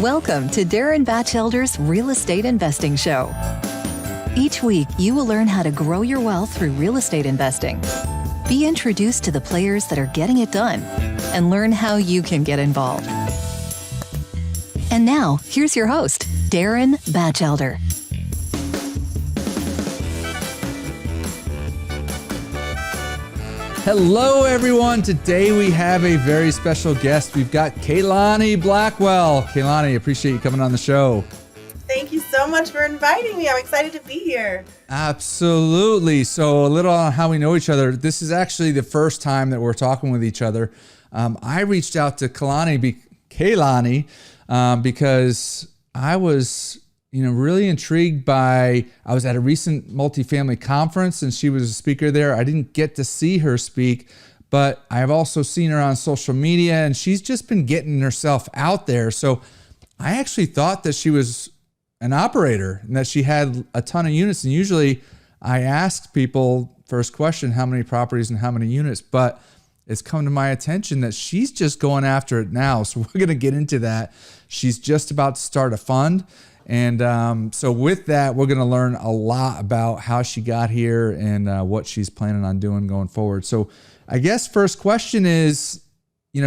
Welcome to Darin Batchelder's Real Estate Investing Show. Each week, you will learn how to grow your wealth through real estate investing. Be introduced to the players that are getting it done and learn how you can get involved. And now, here's your host, Darin Batchelder. Hello, everyone. Today we have a very special guest. We've got Kelani Blackwell. Kelani, appreciate you coming on the show. Thank you so much for inviting me. I'm excited to be here. Absolutely. So a little on how we know each other. This is actually the first time that we're talking with each other. I reached out to Kelani because I was really intrigued I was at a recent multifamily conference and she was a speaker there. I didn't get to see her speak, but I've also seen her on social media and she's just been getting herself out there. So I actually thought that she was an operator and that she had a ton of units. And usually I ask people first question, how many properties and how many units, but it's come to my attention that she's just going after it now. So we're going to get into that. She's just about to start a fund. And so with that, we're going to learn a lot about how she got here and what she's planning on doing going forward. So I guess first question is,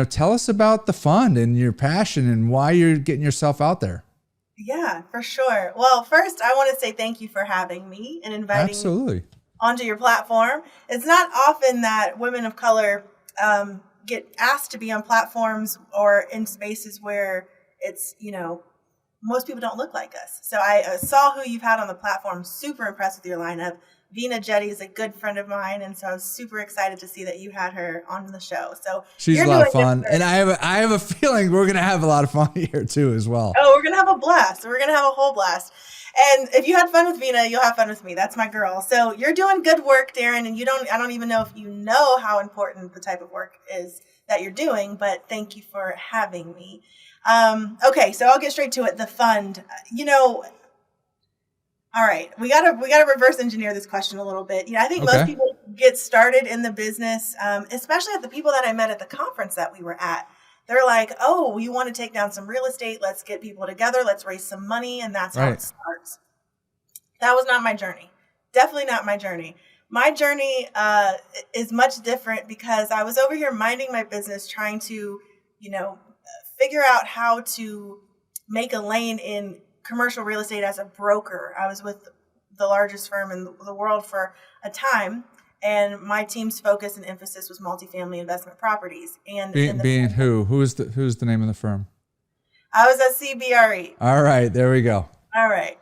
tell us about the fund and your passion and why you're getting yourself out there. Yeah, for sure. Well, first, I want to say thank you for having me and inviting me onto your platform. It's not often that women of color get asked to be on platforms or in spaces where it's, most people don't look like us. So I saw who you've had on the platform, super impressed with your lineup. Vina Jetty is a good friend of mine, and so I was super excited to see that you had her on the show. So she's a lot of fun, and I have a feeling we're gonna have a lot of fun here too as well. Oh, we're gonna have a blast. We're gonna have a whole blast. And if you had fun with Vina, you'll have fun with me. That's my girl. So you're doing good work, Darin, and I don't even know if you know how important the type of work is that you're doing, but thank you for having me. Okay, so I'll get straight to it. The fund, all right, we gotta reverse engineer this question a little bit. I think most people get started in the business, especially at the people that I met at the conference that we were at. They're like, oh, we want to take down some real estate. Let's get people together. Let's raise some money. And that's how it starts. That was not my journey. Definitely not my journey. My journey is much different because I was over here minding my business, trying to, figure out how to make a lane in commercial real estate as a broker. I was with the largest firm in the world for a time, and my team's focus and emphasis was multifamily investment properties. And being who? Who's the name of the firm? I was at CBRE. All right, there we go. All right.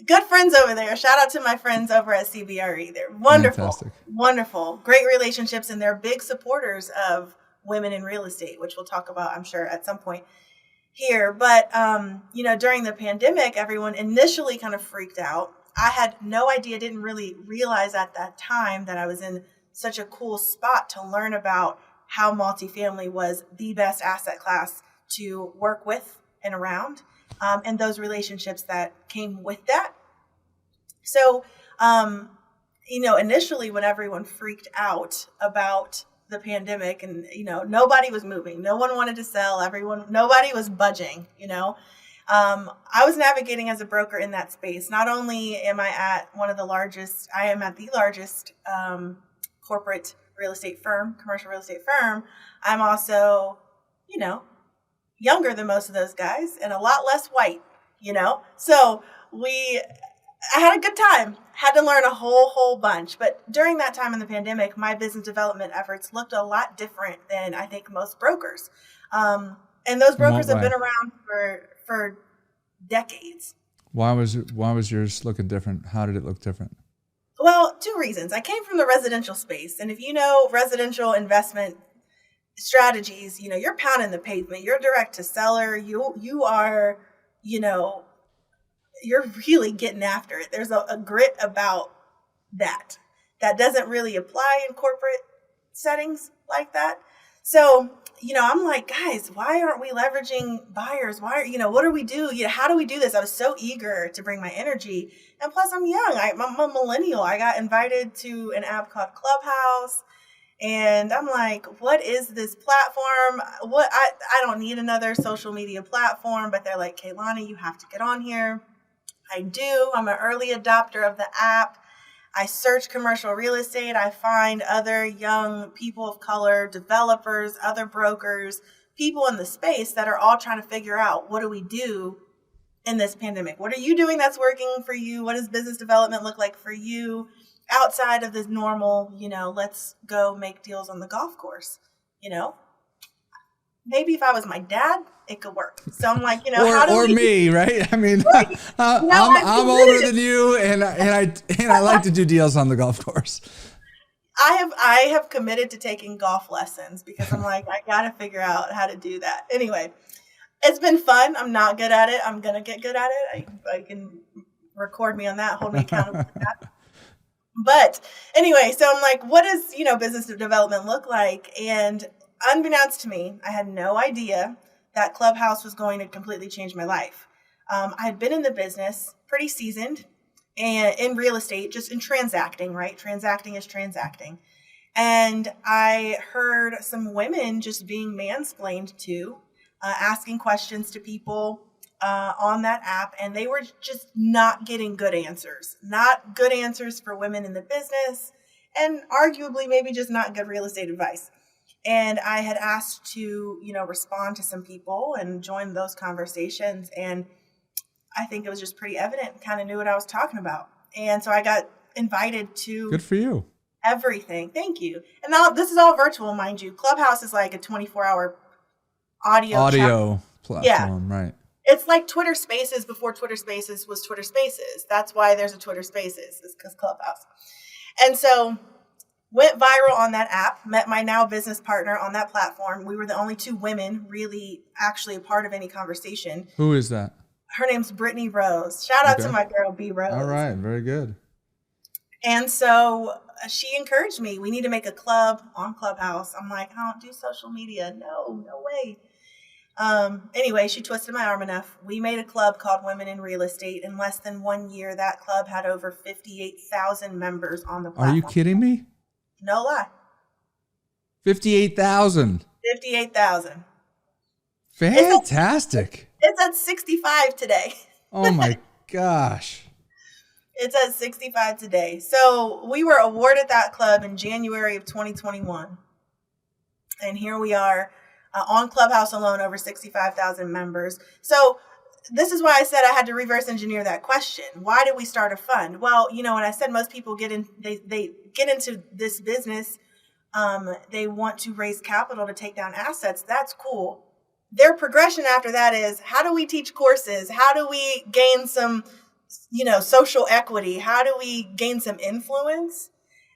Good friends over there. Shout out to my friends over at CBRE. They're wonderful. Fantastic. Wonderful. Great relationships, and they're big supporters of women in real estate, which we'll talk about, I'm sure, at some point here. But, during the pandemic, everyone initially kind of freaked out. I had no idea, didn't really realize at that time that I was in such a cool spot to learn about how multifamily was the best asset class to work with and around, and those relationships that came with that. So, initially when everyone freaked out about the pandemic and, nobody was moving. No one wanted to sell. Nobody was budging, I was navigating as a broker in that space. Not only am I at I am at the largest corporate real estate firm, commercial real estate firm. I'm also, younger than most of those guys and a lot less white, So I had a good time, had to learn a whole bunch. But during that time in the pandemic, my business development efforts looked a lot different than I think most brokers. And those brokers have been around for decades. Why was yours looking different? How did it look different? Well, two reasons. I came from the residential space. And if you know residential investment strategies, you're pounding the pavement. You're direct to seller. You are, you're really getting after it. There's a grit about that doesn't really apply in corporate settings like that. So, I'm like, guys, why aren't we leveraging buyers? What do we do? How do we do this? I was so eager to bring my energy. And plus I'm young. I'm a millennial. I got invited to an app called Clubhouse And I'm like, what is this platform? I don't need another social media platform, but they're like, Kelani, you have to get on here. I do. I'm an early adopter of the app. I search commercial real estate. I find other young people of color, developers, other brokers, people in the space that are all trying to figure out, what do we do in this pandemic? What are you doing that's working for you? What does business development look like for you outside of this normal, let's go make deals on the golf course? Maybe if I was my dad, it could work. So I'm like, how do or we, me, right? I mean, right. I'm older than you, and I like to do deals on the golf course. I have committed to taking golf lessons because I'm like, I got to figure out how to do that. Anyway, it's been fun. I'm not good at it. I'm going to get good at it. I can record me on that, hold me accountable for that. But anyway, so I'm like, what does, business development look like? And unbeknownst to me, I had no idea that Clubhouse was going to completely change my life. I had been in the business, pretty seasoned, and in real estate, just in transacting, right? Transacting is transacting. And I heard some women just being mansplained to, asking questions to people on that app, and they were just not getting good answers. Not good answers for women in the business, and arguably maybe just not good real estate advice. And I had asked to, respond to some people and join those conversations. And I think it was just pretty evident, kind of knew what I was talking about. And so I got invited to Good for you. Everything. Thank you. And now this is all virtual, mind you. Clubhouse is like a 24-hour audio platform, yeah. Right? It's like Twitter Spaces before Twitter Spaces was Twitter Spaces. That's why there's a Twitter Spaces, is because Clubhouse. And so went viral on that app, met my now business partner on that platform. We were the only two women really actually a part of any conversation. Who is that? Her name's Brittany Rose. Shout out to my girl, B Rose. All right. Very good. And so she encouraged me. We need to make a club on Clubhouse. I'm like, I don't do social media. No way. Anyway, she twisted my arm enough. We made a club called Women in Real Estate. In less than 1 year, that club had over 58,000 members on the platform. Are you kidding me? No lie. 58,000. 58,000. Fantastic. It's at 65 today. Oh my gosh. It's at 65 today. So we were awarded that club in January of 2021. And here we are on Clubhouse alone, over 65,000 members. So this is why I said I had to reverse engineer that question. Why did we start a fund? Well, when I said most people they get into this business, they want to raise capital to take down assets. That's cool. Their progression after that is, how do we teach courses? How do we gain some, social equity? How do we gain some influence?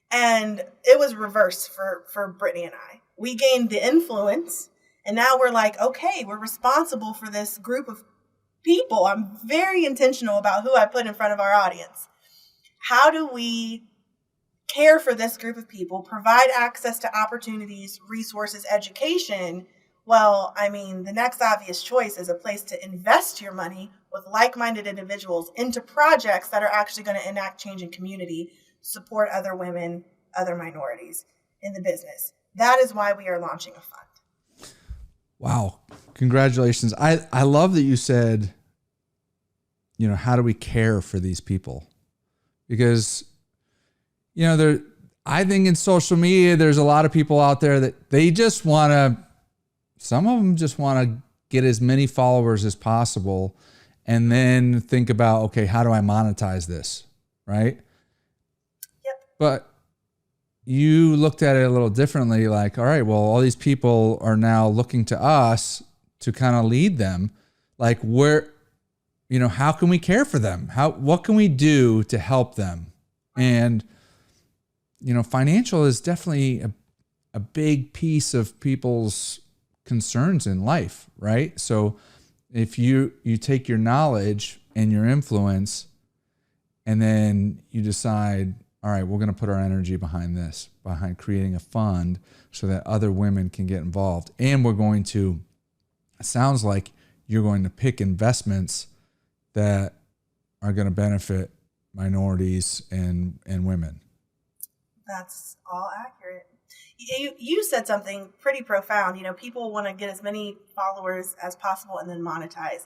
And it was reversed for Brittany and I. We gained the influence, and now we're like, okay, we're responsible for this group of people. I'm very intentional about who I put in front of our audience. How do we care for this group of people, provide access to opportunities, resources, education? Well, the next obvious choice is a place to invest your money with like-minded individuals into projects that are actually going to enact change in community, support other women, other minorities in the business. That is why we are launching a fund. Wow. Congratulations. I love that you said, how do we care for these people? Because, I think in social media, there's a lot of people out there that they just some of them just want to get as many followers as possible and then think about, okay, how do I monetize this? Right? Yep. But you looked at it a little differently, like, all right, well, all these people are now looking to us to kind of lead them. Like, how can we care for them? What can we do to help them? And, financial is definitely a big piece of people's concerns in life, right? So if you take your knowledge and your influence and then you decide, all right, we're going to put our energy behind this, behind creating a fund so that other women can get involved. And we're going to, it sounds like you're going to pick investments that are going to benefit minorities and women. That's all accurate. you said something pretty profound. You know, people want to get as many followers as possible and then monetize.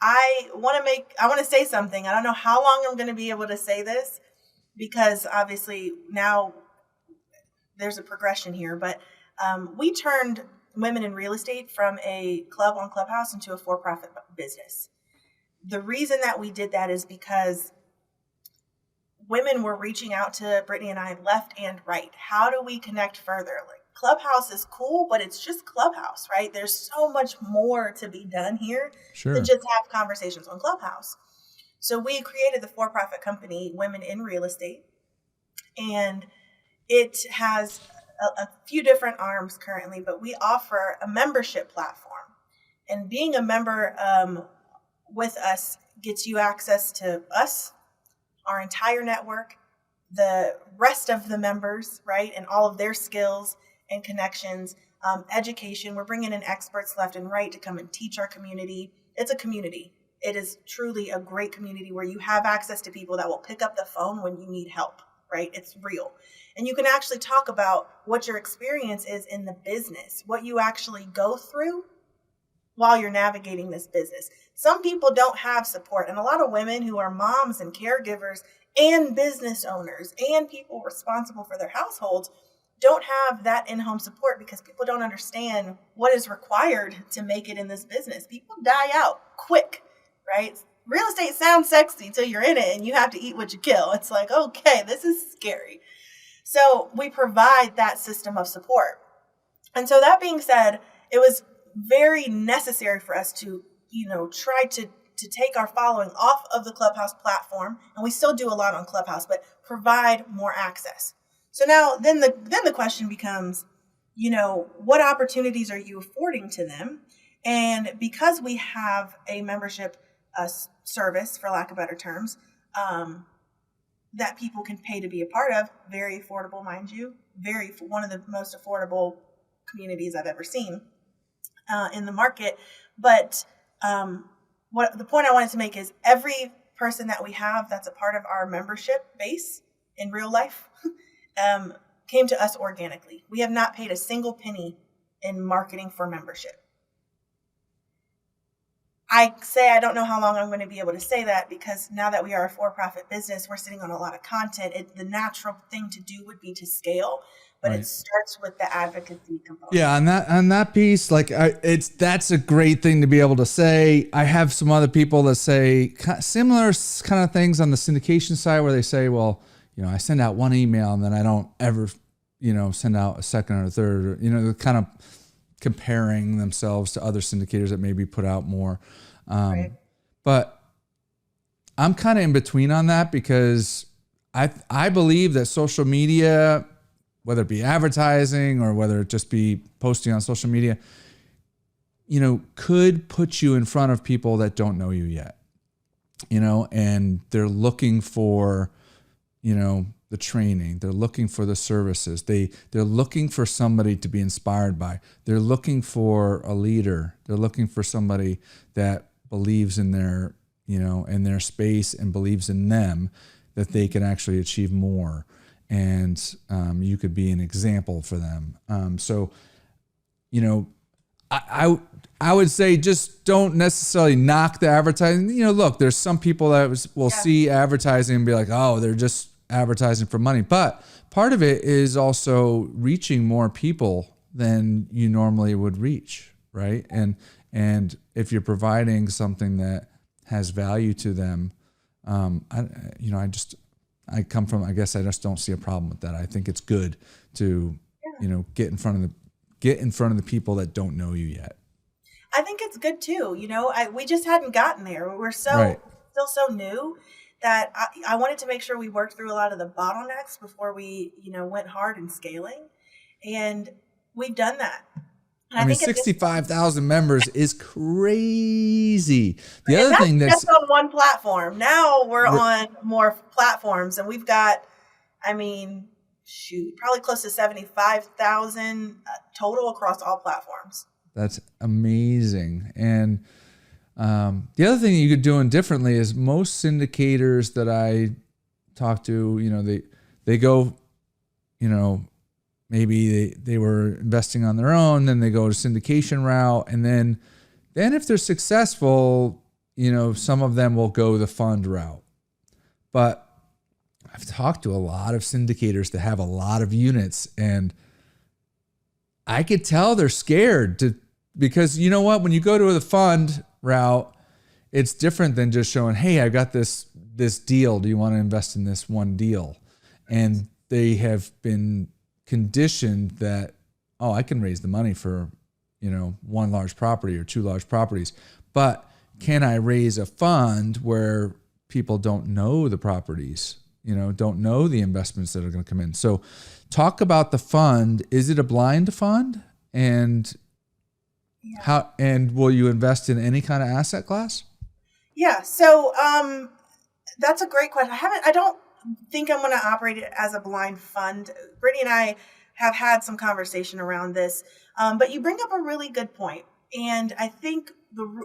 I want to say something. I don't know how long I'm going to be able to say this, because obviously now there's a progression here, but we turned women in real estate from a club on Clubhouse into a for-profit business. The reason that we did that is because women were reaching out to Brittany and I left and right. How do we connect further? Like, Clubhouse is cool, but it's just Clubhouse, right? There's so much more to be done here than just have conversations on Clubhouse. So we created the for-profit company, Women in Real Estate, and it has a few different arms currently, but we offer a membership platform. And being a member with us gets you access to us, our entire network, the rest of the members, right, and all of their skills and connections, education. We're bringing in experts left and right to come and teach our community. It's a community. It is truly a great community where you have access to people that will pick up the phone when you need help, right? It's real. And you can actually talk about what your experience is in the business, what you actually go through while you're navigating this business. Some people don't have support, and a lot of women who are moms and caregivers and business owners and people responsible for their households don't have that in-home support because people don't understand what is required to make it in this business. People die out quick, right? Real estate sounds sexy till you're in it and you have to eat what you kill. It's like, okay, this is scary. So we provide that system of support. And so that being said, it was very necessary for us to, try to take our following off of the Clubhouse platform. And we still do a lot on Clubhouse, but provide more access. So now then the question becomes, what opportunities are you affording to them? And because we have a membership service, for lack of better terms, that people can pay to be a part of, very affordable, mind you, one of the most affordable communities I've ever seen in the market. But what the point I wanted to make is every person that we have that's a part of our membership base in real life came to us organically. We have not paid a single penny in marketing for membership. I say I don't know how long I'm going to be able to say that, because now that we are a for-profit business, we're sitting on a lot of content. The natural thing to do would be to scale, but It starts with the advocacy component. Yeah, on that piece, that's a great thing to be able to say. I have some other people that say similar kind of things on the syndication side, where they say, well, I send out one email and then I don't ever, send out a second or a third, they're kind of comparing themselves to other syndicators that maybe put out more. But I'm kind of in between on that, because I believe that social media, whether it be advertising or whether it just be posting on social media, could put you in front of people that don't know you yet, and they're looking for, the training, they're looking for the services, they're looking for somebody to be inspired by, they're looking for a leader, they're looking for somebody that believes in their, in their space and believes in them, that they can actually achieve more. And you could be an example for them. I would say just don't necessarily knock the advertising. Look, there's some people that will see advertising and be like, oh, they're just advertising for money. But part of it is also reaching more people than you normally would reach, right? And if you're providing something that has value to them, I just don't see a problem with that. I think it's good to, get in front of the people that don't know you yet. I think it's good too. We just hadn't gotten there. We're still so new that I wanted to make sure we worked through a lot of the bottlenecks before we, went hard in scaling. And we've done that. And 65,000 members is crazy. The other thing that's on one platform. Now we're on more platforms, and we've got, probably close to 75,000 total across all platforms. That's amazing. And the other thing you're doing differently is most syndicators that I talk to, they go, maybe they were investing on their own, then they go to syndication route. And then if they're successful, some of them will go the fund route. But I've talked to a lot of syndicators that have a lot of units, and I could tell they're scared because you know what, when you go to the fund route, it's different than just showing, hey, I got this deal. Do you want to invest in this one deal? And they have been conditioned that, oh, I can raise the money for, one large property or two large properties. But can I raise a fund where people don't know the properties, don't know the investments that are going to come in? So talk about the fund. Is it a blind fund? And will you invest in any kind of asset class? Yeah. So that's a great question. I don't think I'm going to operate it as a blind fund. Brittany and I have had some conversation around this, but you bring up a really good point. And I think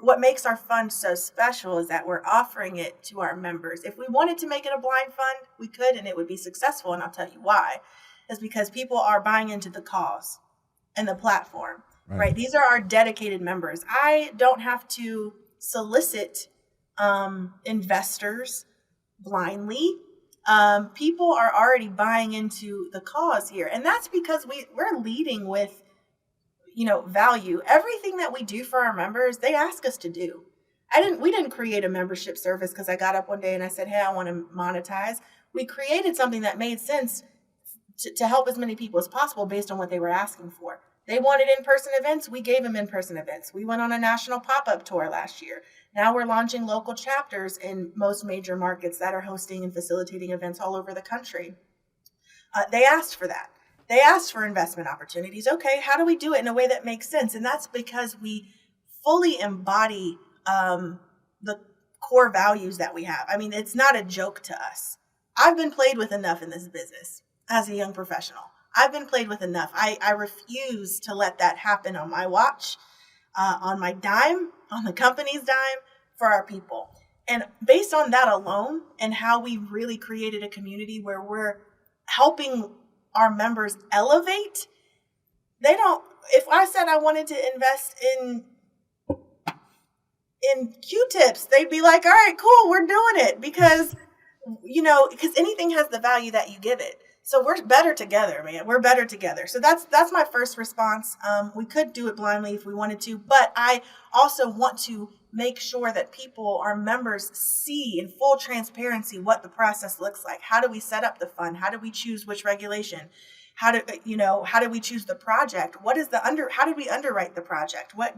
what makes our fund so special is that we're offering it to our members. If we wanted to make it a blind fund, we could, and it would be successful. And I'll tell you why. It's because people are buying into the cause and the platform, right? These are our dedicated members. I don't have to solicit investors blindly. People are already buying into the cause here. And that's because we're leading with, value. Everything that we do for our members, they ask us to do. We didn't create a membership service because I got up one day and I said, hey, I want to monetize. We created something that made sense to help as many people as possible based on what they were asking for. They wanted in-person events. We gave them in-person events. We went on a national pop-up tour last year. Now we're launching local chapters in most major markets that are hosting and facilitating events all over the country. They asked for that. They asked for investment opportunities. Okay, how do we do it in a way that makes sense? And that's because we fully embody the core values that we have. I mean, it's not a joke to us. I've been played with enough in this business as a young professional. I've been played with enough. I refuse to let that happen on my watch, on my dime, on the company's dime, for our people. And based on that alone and how we really created a community where we're helping our members elevate, if I said I wanted to invest in Q-tips, they'd be like, all right, cool, we're doing it because anything has the value that you give it. So we're better together, man. We're better together. So that's my first response. We could do it blindly if we wanted to, but I also want to make sure that our members see in full transparency what the process looks like. How do we set up the fund? How do we choose which regulation? How do we choose the project? How did we underwrite the project? What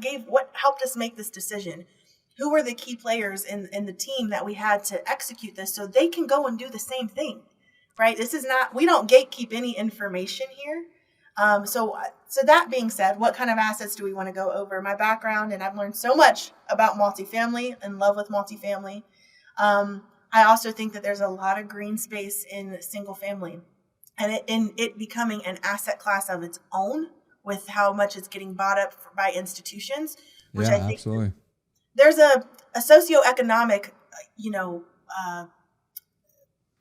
helped us make this decision? Who were the key players in the team that we had to execute this so they can go and do the same thing? Right? We don't gatekeep any information here. So that being said, what kind of assets do we want to go over? My background, and I've learned so much about multifamily, in love with multifamily. I also think that there's a lot of green space in single family, and it becoming an asset class of its own with how much it's getting bought up by institutions, which I think absolutely. There's a socioeconomic,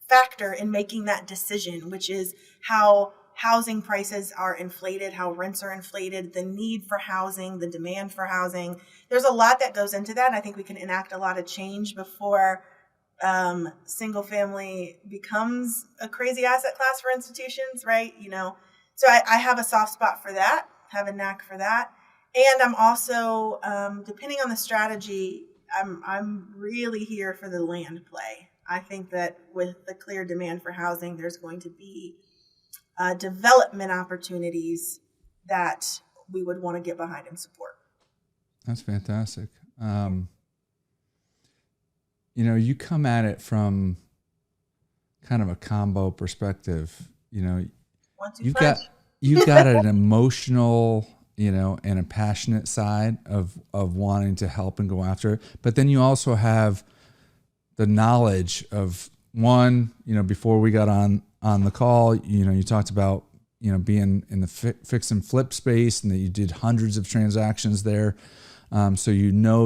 factor in making that decision, which is how housing prices are inflated, how rents are inflated, the need for housing, the demand for housing. There's a lot that goes into that. I think we can enact a lot of change before single family becomes a crazy asset class for institutions, right? So I have a soft spot for that, have a knack for that. And I'm also, depending on the strategy, I'm really here for the land play. I think that with the clear demand for housing, there's going to be development opportunities that we would want to get behind and support. That's fantastic. You come at it from kind of a combo perspective. You've got an emotional, and a passionate side of wanting to help and go after it. But then you also have the knowledge of one, before we got on the call, you talked about, being in the fix and flip space and that you did hundreds of transactions there. So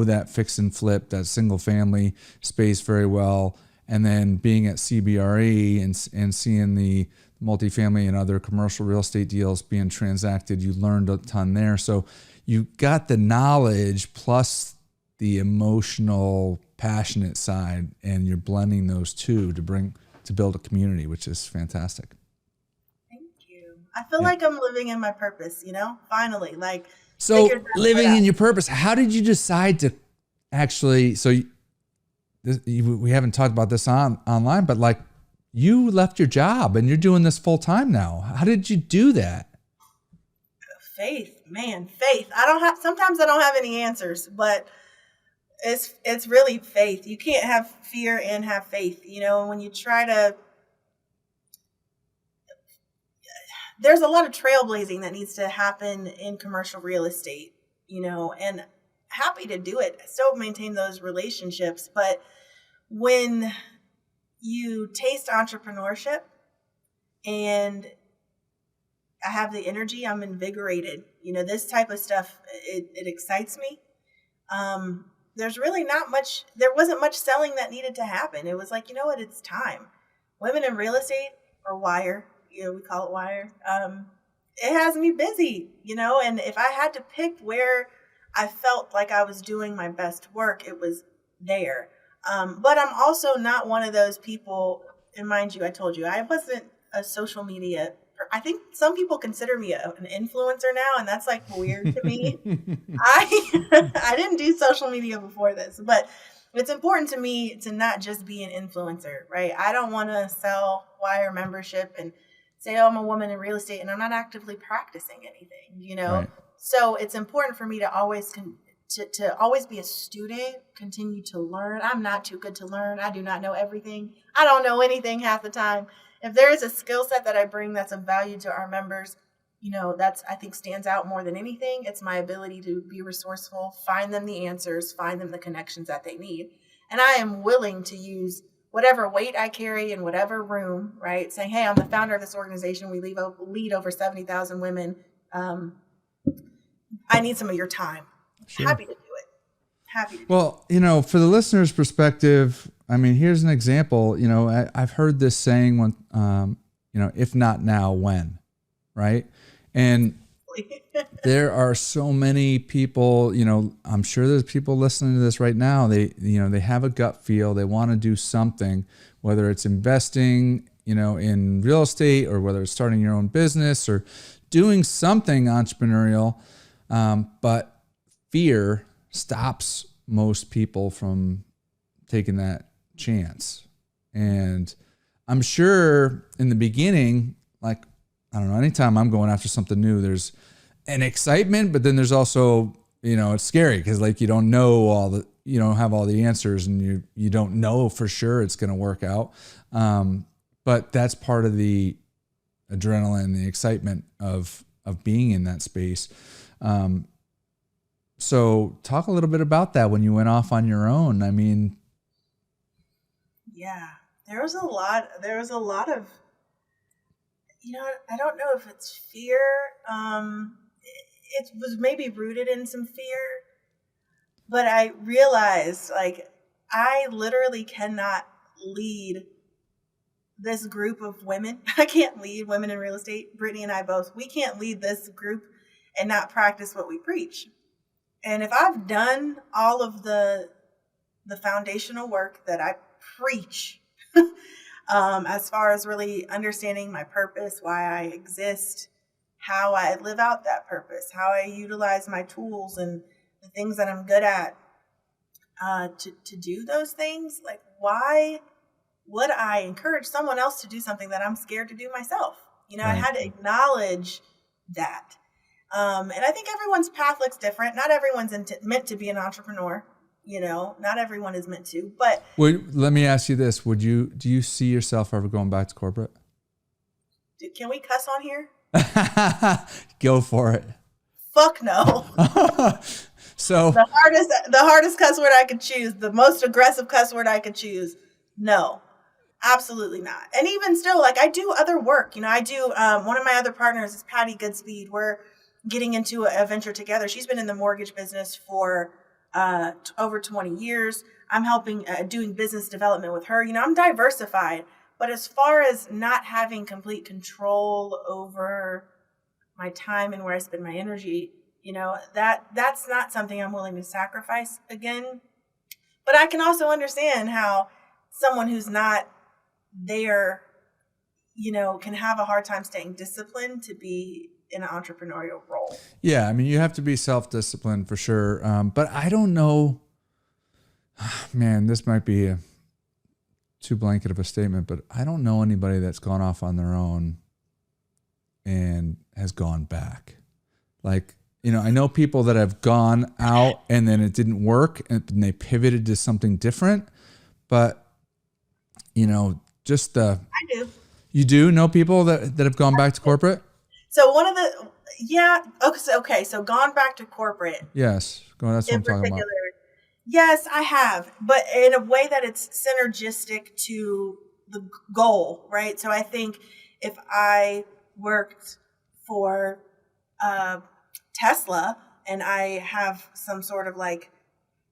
that fix and flip, that single family space very well. And then being at CBRE and seeing the multifamily and other commercial real estate deals being transacted. You learned a ton there. So you got the knowledge plus the emotional, passionate side, and you're blending those two to build a community, which is fantastic. Thank you. I feel like I'm living in my purpose, finally, so living in your purpose. How did you decide to actually, we haven't talked about this online, but you left your job and you're doing this full time now. How did you do that? Faith. Sometimes I don't have any answers, but it's really faith. You can't have fear and have faith. When you try to, there's a lot of trailblazing that needs to happen in commercial real estate, and happy to do it. I still maintain those relationships. But when you taste entrepreneurship and I have the energy, I'm invigorated. This type of stuff, it excites me. There's really there wasn't much selling that needed to happen. It was like, it's time. Women in real estate, or WIRE, we call it WIRE. It has me busy, and if I had to pick where I felt like I was doing my best work, it was there. But I'm also not one of those people, and mind you, I told you, I wasn't a social media. I think some people consider me an influencer now, and that's weird to me. I didn't do social media before this, but it's important to me to not just be an influencer, right? I don't want to sell WIRE membership and say, I'm a woman in real estate, and I'm not actively practicing anything, Right. So it's important for me to always to always be a student, continue to learn. I'm not too good to learn. I do not know everything. I don't know anything half the time. If there is a skill set that I bring that's of value to our members, that's, I think, stands out more than anything. It's my ability to be resourceful, find them the answers, find them the connections that they need. And I am willing to use whatever weight I carry in whatever room, right? Saying, hey, I'm the founder of this organization. We lead over 70,000 women. I need some of your time. Sure. Happy to do it. Well, for the listener's perspective, here's an example. I've heard this saying when, if not now, when, right? And there are so many people, I'm sure there's people listening to this right now. They have a gut feel. They want to do something, whether it's investing, in real estate, or whether it's starting your own business or doing something entrepreneurial. But fear stops most people from taking that chance. And I'm sure in the beginning, I don't know, anytime I'm going after something new, there's an excitement, but then there's also, it's scary because you don't know you don't have all the answers, and you don't know for sure it's going to work out. But that's part of the adrenaline, the excitement of being in that space. So talk a little bit about that when you went off on your own. Yeah, there was a lot of, I don't know if it's fear. It was maybe rooted in some fear, but I realized I literally cannot lead this group of women. I can't lead women in real estate. Brittany and I both, we can't lead this group and not practice what we preach. And if I've done all of the foundational work that I preach, as far as really understanding my purpose, why I exist, how I live out that purpose, how I utilize my tools and the things that I'm good at, to do those things, why would I encourage someone else to do something that I'm scared to do myself? Right. I had to acknowledge that. And I think everyone's path looks different. Not everyone's meant to be an entrepreneur. Not everyone is meant to. But let me ask you this: do you see yourself ever going back to corporate? Can we cuss on here? Go for it. Fuck no. So the hardest cuss word I could choose, the most aggressive cuss word I could choose. No, absolutely not. And even still, I do other work. I do. One of my other partners is Patty Goodspeed. We're getting into a venture together. She's been in the mortgage business for over 20 years. I'm helping doing business development with her. I'm diversified, But as far as not having complete control over my time and where I spend my energy, that's not something I'm willing to sacrifice again. But I can also understand how someone who's not there, can have a hard time staying disciplined to be in an entrepreneurial role. Yeah, I mean, you have to be self-disciplined for sure. But I don't know, man, this might be too blanket of a statement, but I don't know anybody that's gone off on their own and has gone back. Like, I know people that have gone out and then it didn't work and they pivoted to something different, but just I do. You do know people that have gone back to corporate? So so gone back to corporate. Yes. That's what I'm talking about. Yes, I have, but in a way that it's synergistic to the goal, right? So I think if I worked for Tesla and I have some sort of like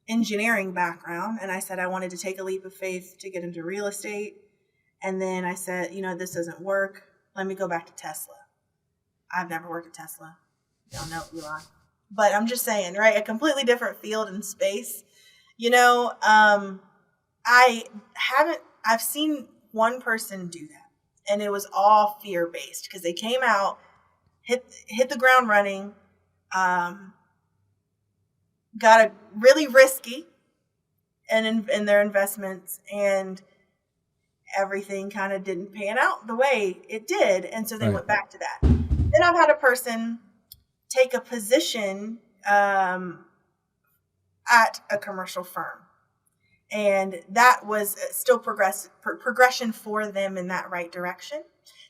engineering background and I said I wanted to take a leap of faith to get into real estate, and then I said, this doesn't work, let me go back to Tesla. I've never worked at Tesla. Don't know Elon. But I'm just saying, right? A completely different field and space. I've seen one person do that, and it was all fear-based because they came out, hit the ground running, got really risky in their investments, and everything kind of didn't pan out the way it did. And so they went back to that. Then I've had a person take a position at a commercial firm, and that was still progression for them in that right direction.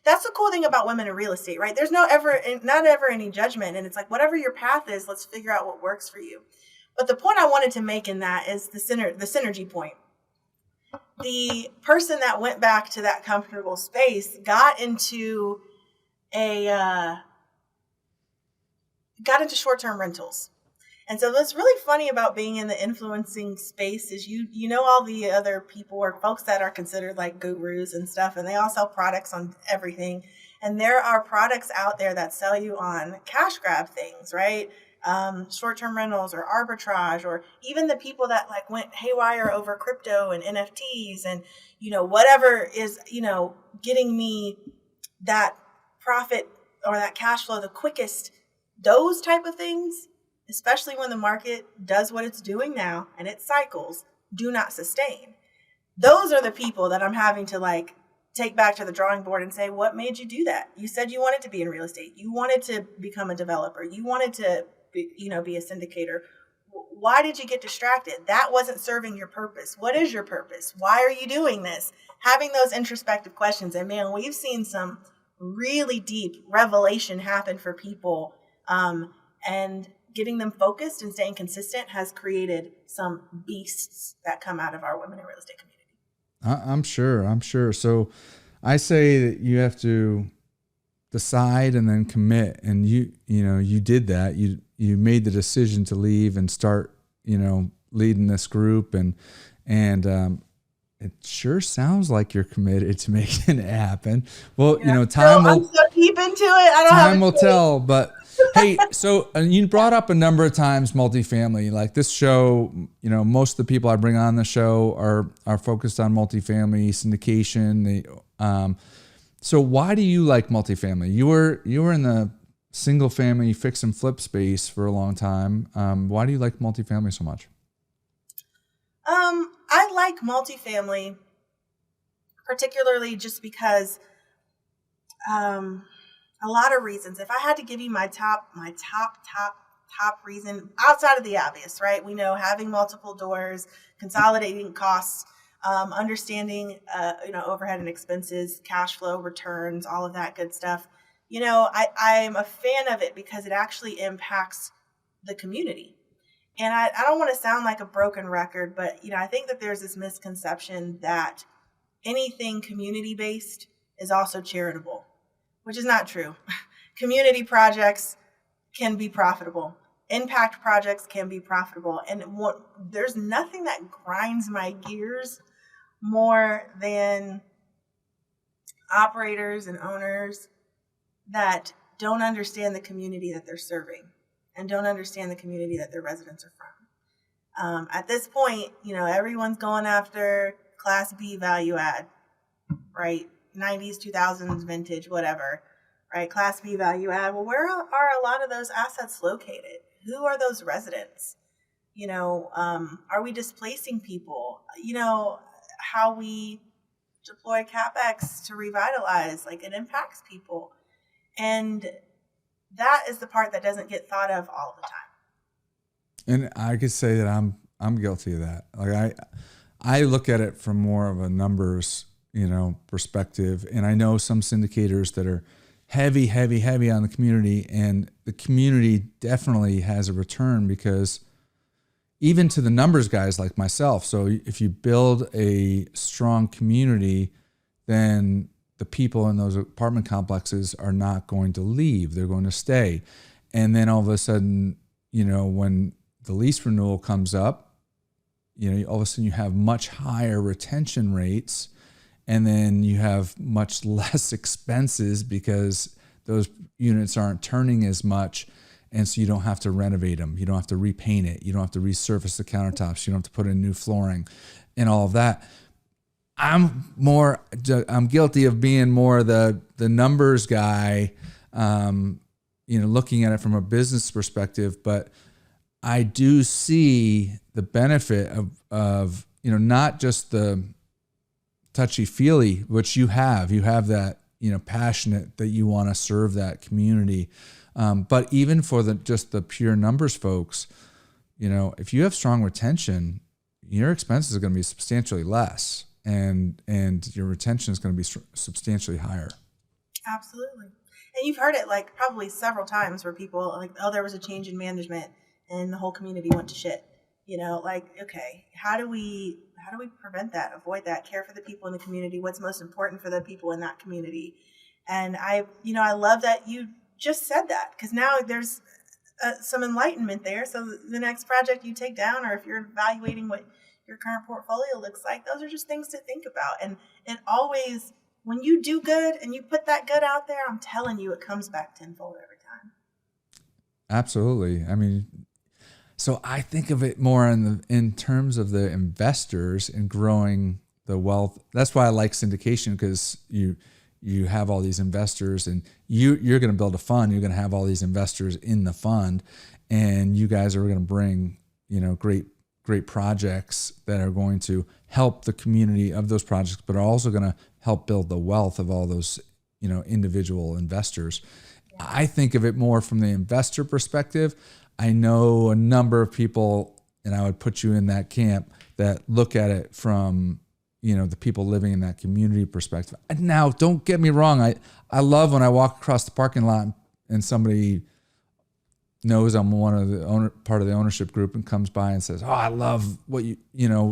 That's the cool thing about women in real estate, right? There's not ever any judgment, and it's like whatever your path is, let's figure out what works for you. But the point I wanted to make in that is the synergy point. The person that went back to that comfortable space got into short-term rentals. And so what's really funny about being in the influencing space is all the other people or folks that are considered like gurus and stuff, and they all sell products on everything. And there are products out there that sell you on cash grab things, right? Short-term rentals or arbitrage, or even the people that like went haywire over crypto and NFTs and, whatever is, getting me that profit or that cash flow the quickest. Those type of things, especially when the market does what it's doing now and it cycles, do not sustain. Those are the people that I'm having to like take back to the drawing board and say, what made you do that? You said you wanted to be in real estate. You wanted to become a developer. You wanted to be a syndicator. Why did you get distracted? That wasn't serving your purpose. What is your purpose? Why are you doing this? Having those introspective questions. And man, we've seen some really deep revelation happen for people. And getting them focused and staying consistent has created some beasts that come out of our women in real estate community. I'm sure. So I say that you have to decide and then commit. And you did that. You made the decision to leave and start, leading this group. And it sure sounds like you're committed to making it happen. Well, time will. I'm so deep into it. Time will tell. But hey, so you brought up a number of times multifamily. Like this show, most of the people I bring on the show are focused on multifamily syndication. So why do you like multifamily? You were in the single family fix and flip space for a long time. Why do you like multifamily so much? I like multifamily particularly just because a lot of reasons. If I had to give you my top reason outside of the obvious, right? We know having multiple doors, consolidating costs, understanding, overhead and expenses, cash flow, returns, all of that good stuff. I'm a fan of it because it actually impacts the community. And I don't want to sound like a broken record, but, I think that there's this misconception that anything community-based is also charitable, which is not true. Community projects can be profitable. Impact projects can be profitable. And there's nothing that grinds my gears more than operators and owners that don't understand the community that they're serving and don't understand the community that their residents are from. At this point, everyone's going after Class B value add, right? 90s, 2000s vintage, whatever, right? Class B value add. Well, where are a lot of those assets located? Who are those residents? Are we displacing people? How we deploy CapEx to revitalize, it impacts people. And that is the part that doesn't get thought of all the time. And I could say that I'm guilty of that. I look at it from more of a numbers, perspective. And I know some syndicators that are heavy on the community, and the community definitely has a return because even to the numbers guys like myself. So if you build a strong community, then the people in those apartment complexes are not going to leave. They're going to stay. And then all of a sudden, when the lease renewal comes up, all of a sudden you have much higher retention rates, and then you have much less expenses because those units aren't turning as much. And so you don't have to renovate them. You don't have to repaint it. You don't have to resurface the countertops. You don't have to put in new flooring and all of that. I'm guilty of being more the numbers guy, looking at it from a business perspective, but I do see the benefit of not just the touchy-feely, which you have that, passionate that you want to serve that community. But even for just the pure numbers folks, if you have strong retention, your expenses are going to be substantially less, and your retention is going to be substantially higher. Absolutely. And you've heard it probably several times where people there was a change in management and the whole community went to shit. Okay, how do we prevent that, avoid that, care for the people in the community? What's most important for the people in that community? And I love that you just said that, because now there's some enlightenment there. So the next project you take down, or if you're evaluating what your current portfolio looks like, those are just things to think about. And it always, when you do good and you put that good out there, I'm telling you, it comes back tenfold every time. Absolutely. I mean, so I think of it more in terms of the investors and growing the wealth. That's why I like syndication, because you have all these investors, and you're going to build a fund. You're going to have all these investors in the fund, and you guys are going to bring, great projects that are going to help the community of those projects, but are also going to help build the wealth of all those, individual investors. Yeah. I think of it more from the investor perspective. I know a number of people, and I would put you in that camp, that look at it from, the people living in that community perspective. Now, don't get me wrong. I love when I walk across the parking lot and somebody knows I'm one of the part of the ownership group and comes by and says, "Oh, I love what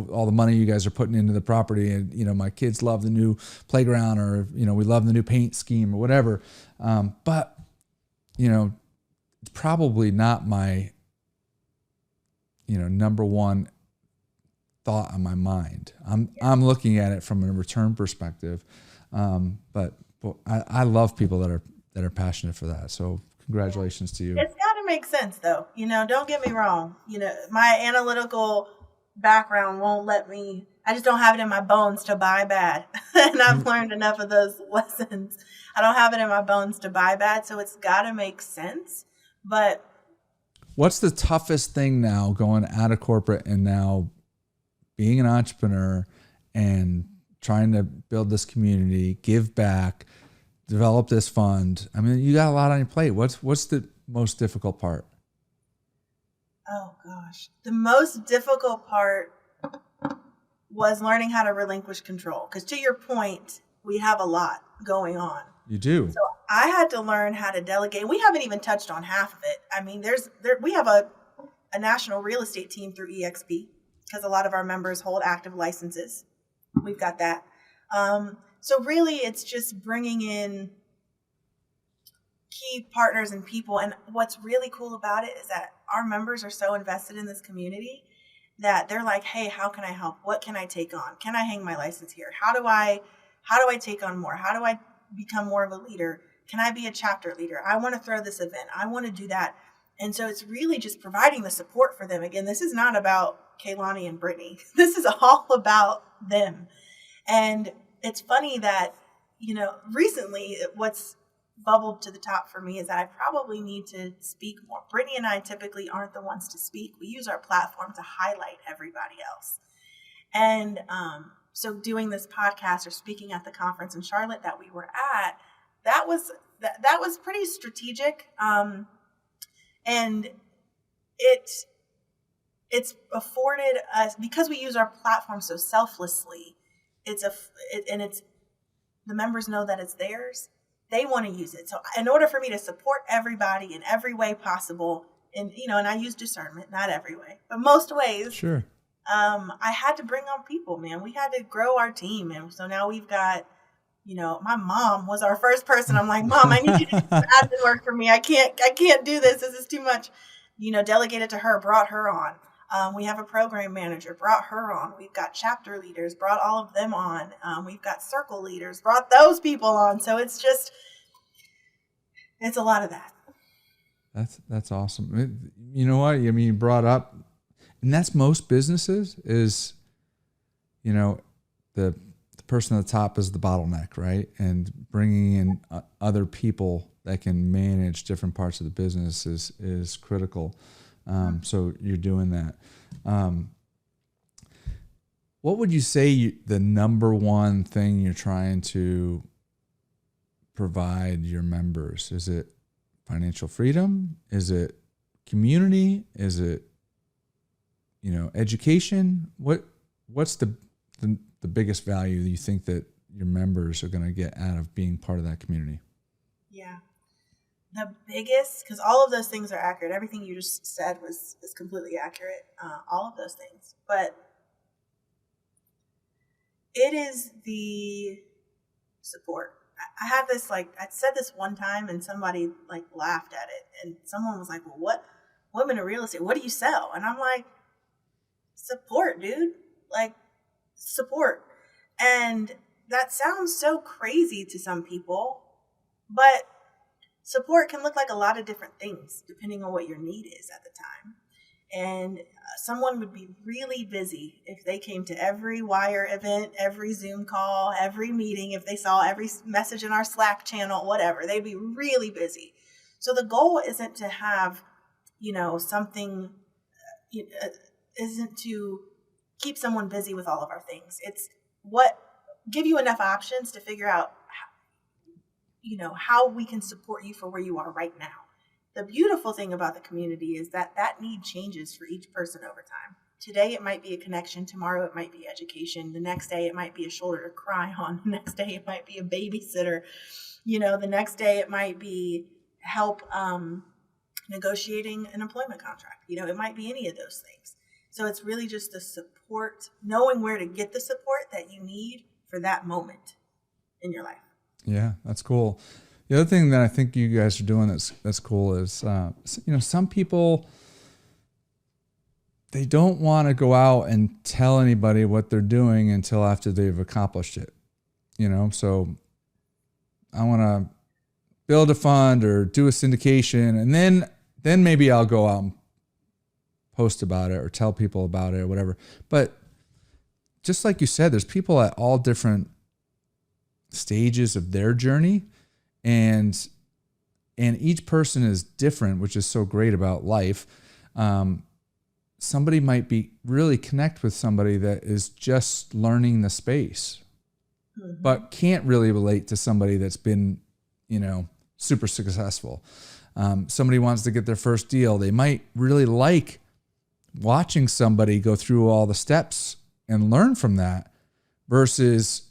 all the money you guys are putting into the property, and my kids love the new playground, or we love the new paint scheme, or whatever." But it's probably not my number one thought on my mind. I'm looking at it from a return perspective, but I love people that are passionate for that. So congratulations to you. It's got to make sense, though. Don't get me wrong. My analytical background won't let me. I just don't have it in my bones to buy bad, and I've learned enough of those lessons. I don't have it in my bones to buy bad, so it's got to make sense. But what's the toughest thing now, going out of corporate and now being an entrepreneur and trying to build this community, give back, develop this fund? I mean, you got a lot on your plate. What's the most difficult part? Oh gosh. The most difficult part was learning how to relinquish control. Because to your point, we have a lot going on. You do. So I had to learn how to delegate. We haven't even touched on half of it. I mean, we have a national real estate team through EXP, because a lot of our members hold active licenses. We've got that. So really, it's just bringing in key partners and people. And what's really cool about it is that our members are so invested in this community that they're like, "Hey, how can I help? What can I take on? Can I hang my license here? How do I take on more? How do I become more of a leader? Can I be a chapter leader? I want to throw this event. I want to do that. And so it's really just providing the support for them. Again, this is not about Kelani and Brittany. This is all about them. And it's funny that, recently what's bubbled to the top for me is that I probably need to speak more. Brittany and I typically aren't the ones to speak. We use our platform to highlight everybody else. And so doing this podcast or speaking at the conference in Charlotte that we were at, that was pretty strategic. And it's afforded us, because we use our platform so selflessly, the members know that it's theirs. They want to use it. So in order for me to support everybody in every way possible, and I use discernment, not every way, but most ways. Sure. I had to bring on people, man. We had to grow our team. And so now we've got, my mom was our first person. I'm like, Mom, I need you to do some admin work for me. I can't do this. This is too much. Delegated to her, brought her on. We have a program manager, brought her on. We've got chapter leaders, brought all of them on. We've got circle leaders, brought those people on. So it's a lot of that. That's awesome. You know what? I mean, you brought up, and that's most businesses is, the person at the top is the bottleneck, right? And bringing in other people that can manage different parts of the business is critical. So you're doing that. What would you say the number one thing you're trying to provide your members? Is it financial freedom? Is it community? Is it, education? What's the biggest value you think that your members are going to get out of being part of that community? Yeah. The biggest, because all of those things are accurate. Everything you just said is completely accurate. All of those things. But it is the support. I had this, I said this one time and somebody laughed at it. And someone was like, well, what women in real estate, what do you sell? And I'm like, support, dude. Support. And that sounds so crazy to some people, but support can look like a lot of different things depending on what your need is at the time. And someone would be really busy if they came to every wire event, every Zoom call, every meeting, if they saw every message in our Slack channel, whatever, they'd be really busy. So the goal isn't to have, something, isn't to keep someone busy with all of our things. It's give you enough options to figure out how we can support you for where you are right now. The beautiful thing about the community is that need changes for each person over time. Today, it might be a connection. Tomorrow, it might be education. The next day, it might be a shoulder to cry on. The next day, it might be a babysitter. The next day, it might be help negotiating an employment contract. It might be any of those things. So it's really just the support, knowing where to get the support that you need for that moment in your life. Yeah, that's cool. The other thing that I think you guys are doing that's cool is, some people, they don't want to go out and tell anybody what they're doing until after they've accomplished it. So I want to build a fund or do a syndication, and then maybe I'll go out and post about it or tell people about it or whatever. But just like you said, there's people at all different stages of their journey, and each person is different, which is so great about life. Somebody might be really connect with somebody that is just learning the space, but can't really relate to somebody that's been, super successful. Somebody wants to get their first deal. They might really like watching somebody go through all the steps and learn from that versus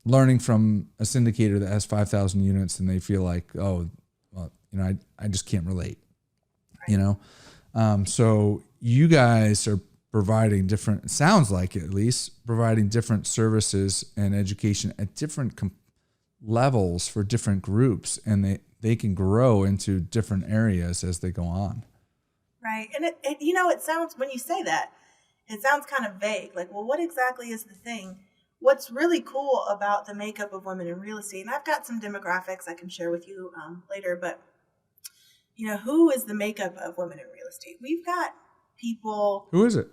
learning from a syndicator that has 5,000 units and they feel like, oh, well, I just can't relate, So you guys are providing different, it sounds like it at least, providing different services and education at different levels for different groups, and they can grow into different areas as they go on. Right. And it sounds, when you say that, it sounds kind of vague. Like, well, what exactly is the thing? what's really cool about the makeup of women in real estate, and I've got some demographics I can share with you later, but who is the makeup of women in real estate? We've got people. Who is it?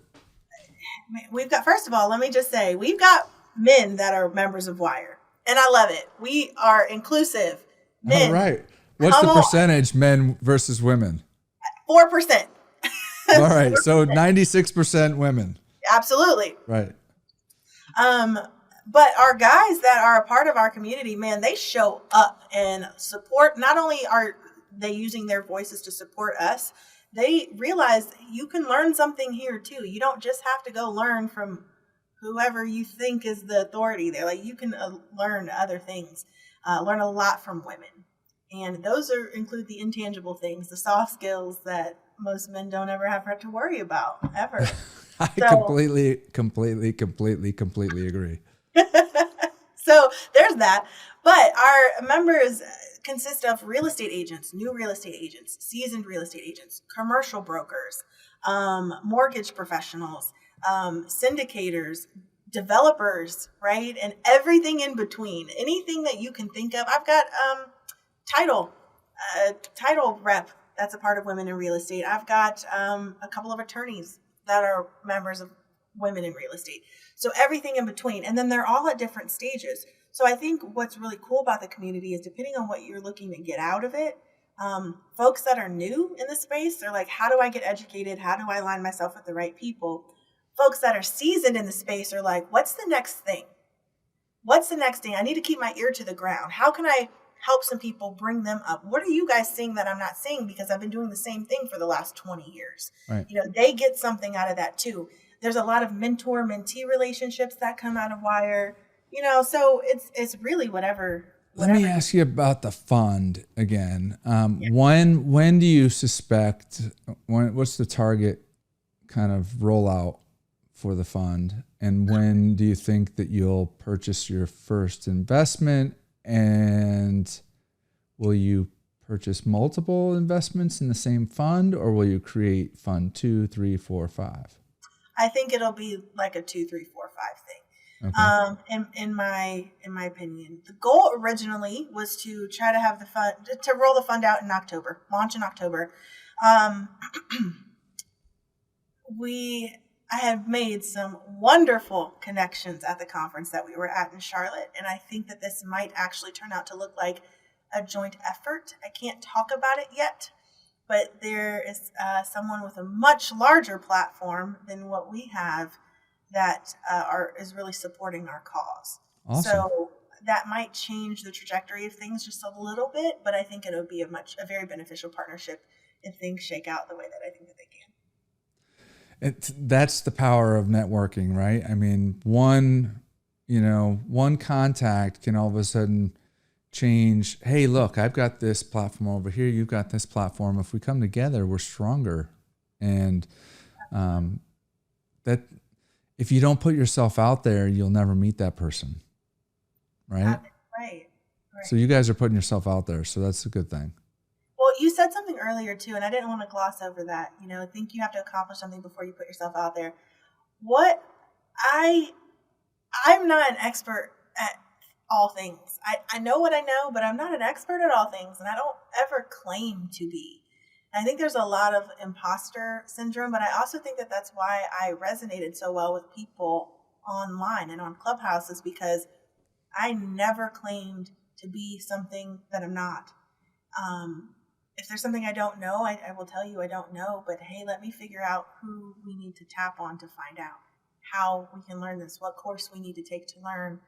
We've got, first of all, let me just say, we've got men that are members of WIRE, and I love it. We are inclusive. Men. All right. What's the percentage men versus women? 4%. All right. 4%. So 96% women. Absolutely. Right. But our guys that are a part of our community, man, they show up and support. Not only are they using their voices to support us, they realize you can learn something here too. You don't just have to go learn from whoever you think is the authority there. Like, you can learn other things, learn a lot from women. And those include the intangible things, the soft skills that most men don't ever have to worry about, ever. I completely agree. So there's that. But our members consist of real estate agents, new real estate agents, seasoned real estate agents, commercial brokers, mortgage professionals, syndicators, developers, right? And everything in between. Anything that you can think of. I've got title rep that's a part of women in real estate. I've got a couple of attorneys that are members of women in real estate. So everything in between. And then they're all at different stages. So I think what's really cool about the community is, depending on what you're looking to get out of it, folks that are new in the space, they're like, how do I get educated? How do I align myself with the right people? Folks that are seasoned in the space are like, what's the next thing? What's the next thing? I need to keep my ear to the ground. How can I help some people, bring them up? What are you guys seeing that I'm not seeing? Because I've been doing the same thing for the last 20 years. Right. They get something out of that too. There's a lot of mentor-mentee relationships that come out of WIRE. So it's really whatever. Let me ask you about the fund again. When do you suspect, what's the target kind of rollout for the fund? And when do you think that you'll purchase your first investment? And will you purchase multiple investments in the same fund, or will you create fund 2, 3, 4, 5? I think it'll be like a 2, 3, 4, 5 thing. Okay. In my opinion, the goal originally was to try to have the fund, to roll the fund out in October, launch in October. I had made some wonderful connections at the conference that we were at in Charlotte, and I think that this might actually turn out to look like a joint effort. I can't talk about it yet, but there is someone with a much larger platform than what we have that is really supporting our cause. Awesome. So that might change the trajectory of things just a little bit, but I think it'll be a very beneficial partnership if things shake out the way that I think that they can. That's the power of networking, right? I mean, one contact can all of a sudden change. Hey, look, I've got this platform over here. You've got this platform. If we come together, we're stronger. And that if you don't put yourself out there, you'll never meet that person, right? Right. So you guys are putting yourself out there. So that's a good thing. Well, you said something earlier too, and I didn't want to gloss over that. I think you have to accomplish something before you put yourself out there. I'm not an expert at all things. I know what I know, but I'm not an expert at all things, and I don't ever claim to be. I think there's a lot of imposter syndrome, but I also think that that's why I resonated so well with people online and on Clubhouse, is because I never claimed to be something that I'm not. If there's something I don't know, I will tell you I don't know, but hey, let me figure out who we need to tap on to find out how we can learn this, what course we need to take to learn.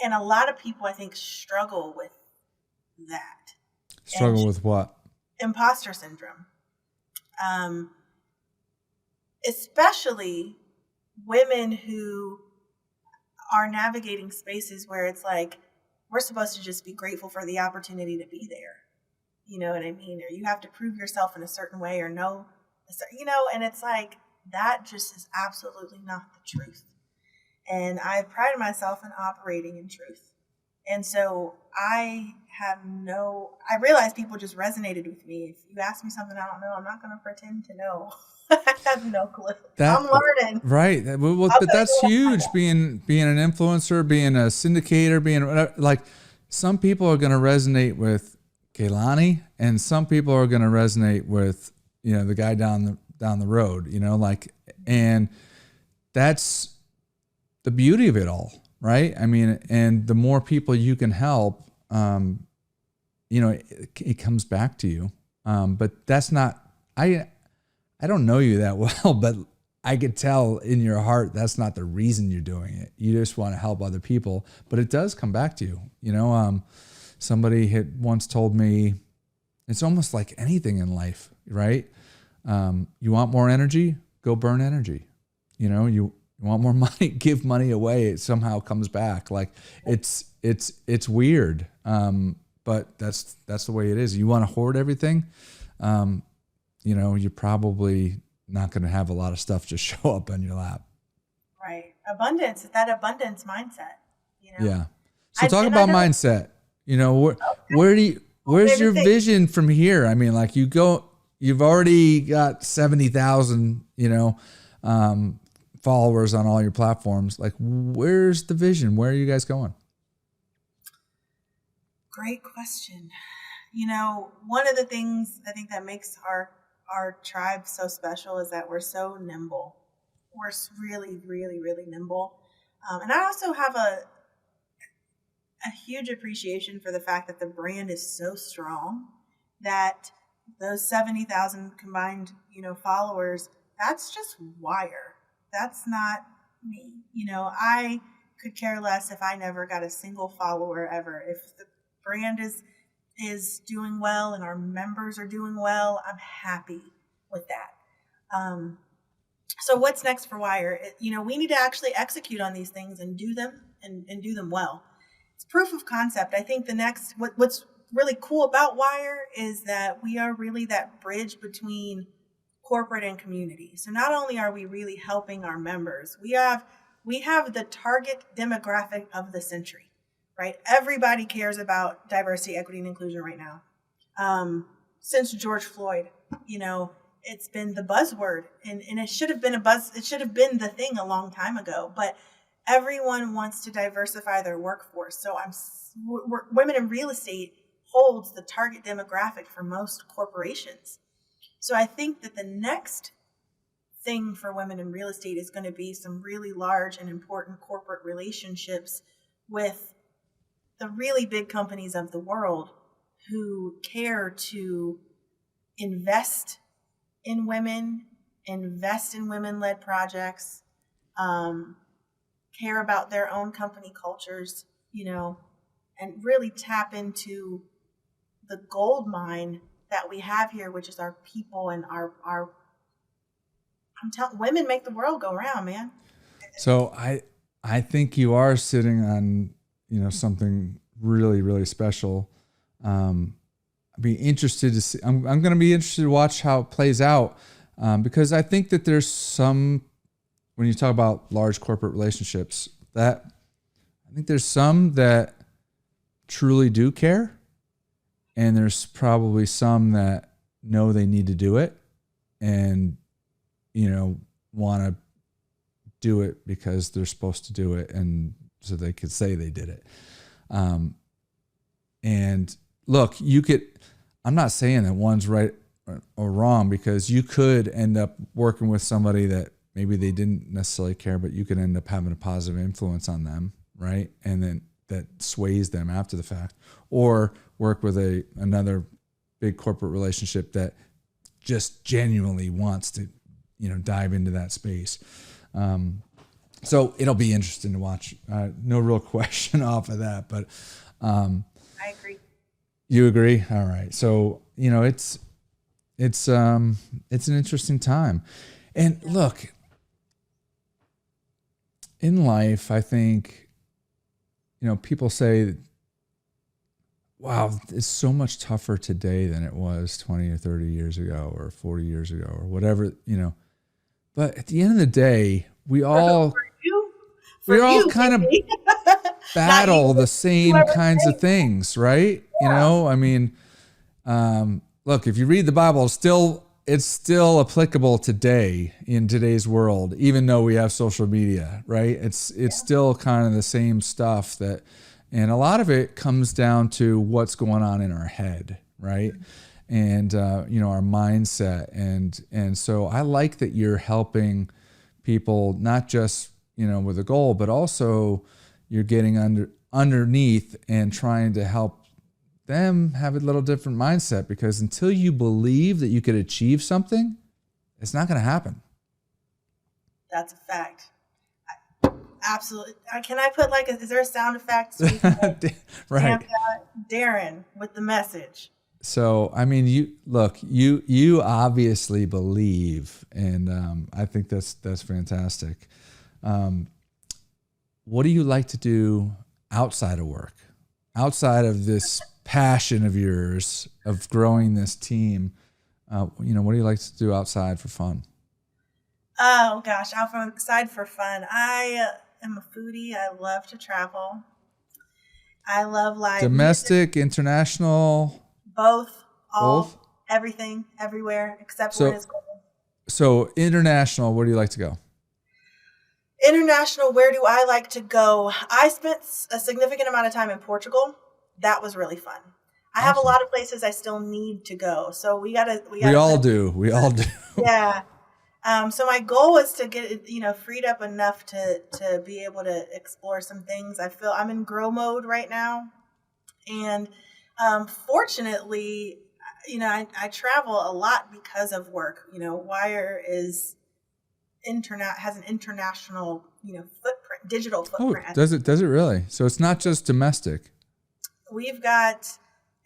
And a lot of people, I think, struggle with that. Struggle with what? Imposter syndrome. Especially women who are navigating spaces where it's like, we're supposed to just be grateful for the opportunity to be there. You know what I mean? Or you have to prove yourself in a certain way or know, and it's like, that just is absolutely not the truth. And I pride myself in operating in truth. And so I realized people just resonated with me. If you ask me something I don't know, I'm not going to pretend to know. I have no clue. I'm learning. Right. But that's huge. Being an influencer, being a syndicator, being like, some people are going to resonate with Kelani, and some people are going to resonate with, the guy down the road, like, and that's the beauty of it all. Right. I mean, and the more people you can help, it comes back to you. But that's not, I don't know you that well, but I could tell in your heart, that's not the reason you're doing it. You just want to help other people, but it does come back to you. Somebody had once told me, it's almost like anything in life, right? You want more energy, go burn energy. You want more money, give money away. It somehow comes back. Like it's weird. But that's the way it is. You want to hoard everything. You're probably not going to have a lot of stuff just show up on your lap. Right. Abundance, that abundance mindset, Yeah. So talk about mindset, where's your vision from here? I mean, like you've already got 70,000, followers on all your platforms. Like, where's the vision? Where are you guys going? Great question. One of the things I think that makes our tribe so special is that we're so nimble. We're really, really, really nimble. And I also have a huge appreciation for the fact that the brand is so strong that those 70,000 combined, followers, that's just wire. That's not me. I could care less if I never got a single follower ever. If the brand is doing well and our members are doing well, I'm happy with that. So what's next for Wire? We need to actually execute on these things and do them and do them well. It's proof of concept. I think what's really cool about Wire is that we are really that bridge between corporate and community. So not only are we really helping our members, we have the target demographic of the century, right? Everybody cares about diversity, equity, and inclusion right now. Since George Floyd, it's been the buzzword, and it should have been it should have been the thing a long time ago, but everyone wants to diversify their workforce. So women in real estate holds the target demographic for most corporations. So I think that the next thing for women in real estate is going to be some really large and important corporate relationships with the really big companies of the world who care to invest in women, invest in women-led projects, care about their own company cultures, and really tap into the gold mine that we have here, which is our people and our women make the world go round, man. So I think you are sitting on, something really, really special. I'd be interested to see, I'm going to be interested to watch how it plays out. Because I think that there's some, when you talk about large corporate relationships, that I think there's some that truly do care. And there's probably some that know they need to do it and, want to do it because they're supposed to do it. And so they could say they did it. And look, I'm not saying that one's right or wrong, because you could end up working with somebody that maybe they didn't necessarily care, but you could end up having a positive influence on them. Right. And then that sways them after the fact, or work with another big corporate relationship that just genuinely wants to, dive into that space. So it'll be interesting to watch. No real question off of that, but I agree. You agree? All right. So, it's an interesting time. And look, in life, I think, people say, wow, it's so much tougher today than it was 20 or 30 years ago or 40 years ago or whatever, But at the end of the day, we're all kind of battle the same whoever kinds of thinks. things, right? Yeah. You know, I mean, look, if you read the Bible, it's still applicable today in today's world, even though we have social media, right? It's still kind of the same stuff and a lot of it comes down to what's going on in our head, right? And, our mindset. And so I like that you're helping people, not just, with a goal, but also you're getting underneath and trying to help them have a little different mindset, because until you believe that you could achieve something, it's not going to happen. That's a fact. Absolutely. Can I put is there a sound effect? So Right. Darin with the message. So, I mean, you obviously believe, and I think that's fantastic. What do you like to do outside of work, outside of this passion of yours of growing this team? What do you like to do outside for fun? Oh gosh, outside for fun. I am a foodie. I love to travel. I love live Domestic, music. International. Both. Everything, everywhere, except when it's cold. So international, where do you like to go? International, where do I like to go? I spent a significant amount of time in Portugal. That was really fun. I have a lot of places I still need to go. So we all do. Yeah. So my goal is to get, freed up enough to be able to explore some things. I feel I'm in grow mode right now. And fortunately, I travel a lot because of work. Wire has an international, footprint, digital footprint. Oh, does it really? So it's not just domestic. We've got,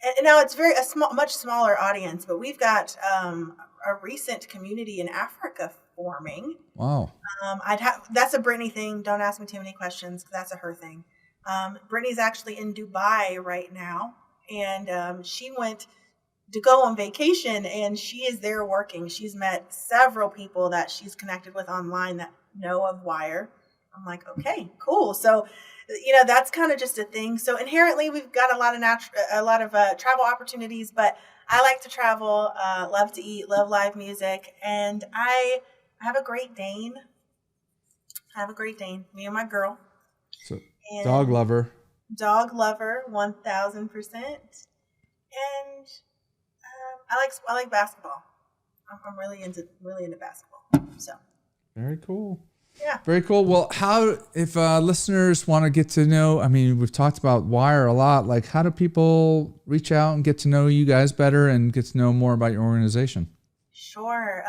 and now it's much smaller audience, but we've got a recent community in Africa forming. Wow. That's a Brittany thing. Don't ask me too many questions, because that's a her thing. Brittany's actually in Dubai right now, and she went to go on vacation, and she is there working. She's met several people that she's connected with online that know of Wire. I'm like, okay, cool. So, that's kind of just a thing. So inherently, we've got a lot of travel opportunities, but I like to travel, love to eat, love live music, and I have a Great Dane. Me and my girl. So dog lover. 1,000%. And I like basketball. I'm really into basketball. So very cool. Yeah. Very cool. Well, if listeners want to get to know, I mean, we've talked about Wire a lot. Like, how do people reach out and get to know you guys better and get to know more about your organization? Sure.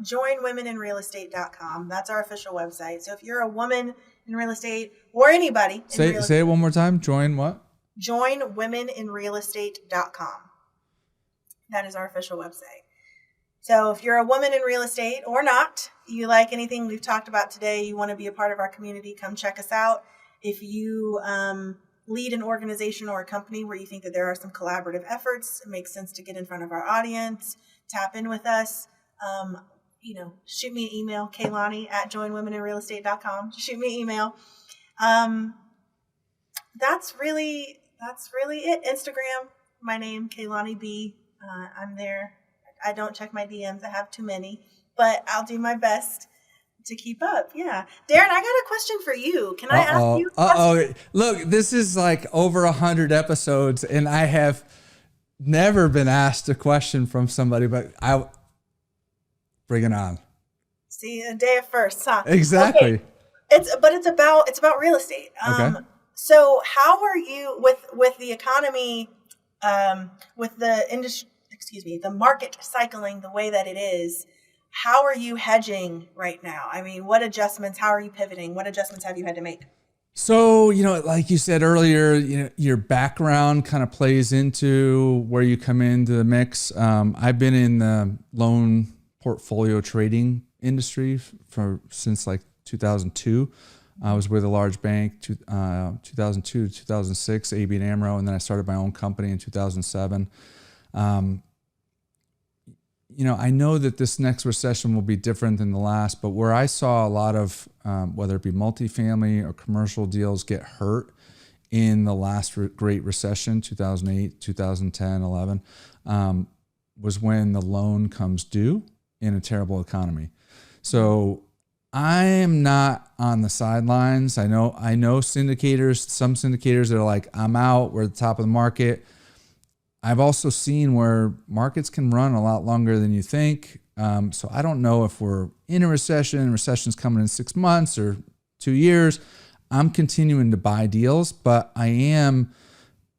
Joinwomeninrealestate.com. That's our official website. So if you're a woman in real estate or anybody, say it one more time. Join what? Joinwomeninrealestate.com. That is our official website. So if you're a woman in real estate or not, you like anything we've talked about today, you want to be a part of our community, come check us out. If you lead an organization or a company where you think that there are some collaborative efforts, it makes sense to get in front of our audience, tap in with us, shoot me an email, Kelani@joinwomeninrealestate.com. Shoot me an email. That's really it. Instagram, my name, Kelani B. I'm there. I don't check my DMs. I have too many, but I'll do my best to keep up. Yeah. Darin, I got a question for you. Can I ask you a question? Look, this is like over 100 episodes, and I have never been asked a question from somebody, but I bring it on. See, a day of firsts, huh? Exactly. Okay. It's about real estate. Okay. So how are you with the economy, with the industry, the market cycling the way that it is? How are you hedging right now? I mean, what adjustments, how are you pivoting? What adjustments have you had to make? So, like you said earlier, your background kind of plays into where you come into the mix. I've been in the loan portfolio trading industry since like 2002. I was with a large bank, 2002 to 2006, AB and AMRO, and then I started my own company in 2007. I know that this next recession will be different than the last, but where I saw a lot of, whether it be multifamily or commercial deals get hurt in the last Great Recession, 2008, 2010, 11, was when the loan comes due in a terrible economy. So I am not on the sidelines. I know syndicators, some syndicators that are like, I'm out, we're at the top of the market. I've also seen where markets can run a lot longer than you think. So I don't know if we're in a recession, recession's coming in 6 months or 2 years. I'm continuing to buy deals, but I am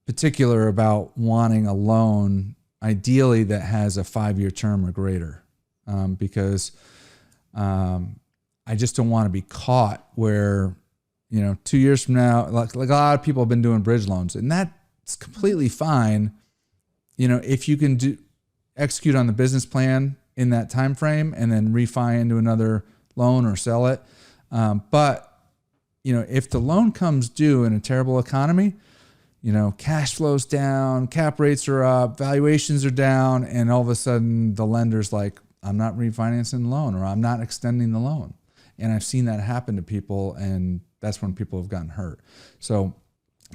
particular about wanting a loan, ideally that has a 5-year term or greater, because I just don't want to be caught where, 2 years from now, like a lot of people have been doing bridge loans, and that's completely fine. If you can execute on the business plan in that time frame and then refi into another loan or sell it. But if the loan comes due in a terrible economy, cash flow's down, cap rates are up, valuations are down, and all of a sudden the lender's like, I'm not refinancing the loan, or I'm not extending the loan. And I've seen that happen to people, and that's when people have gotten hurt. So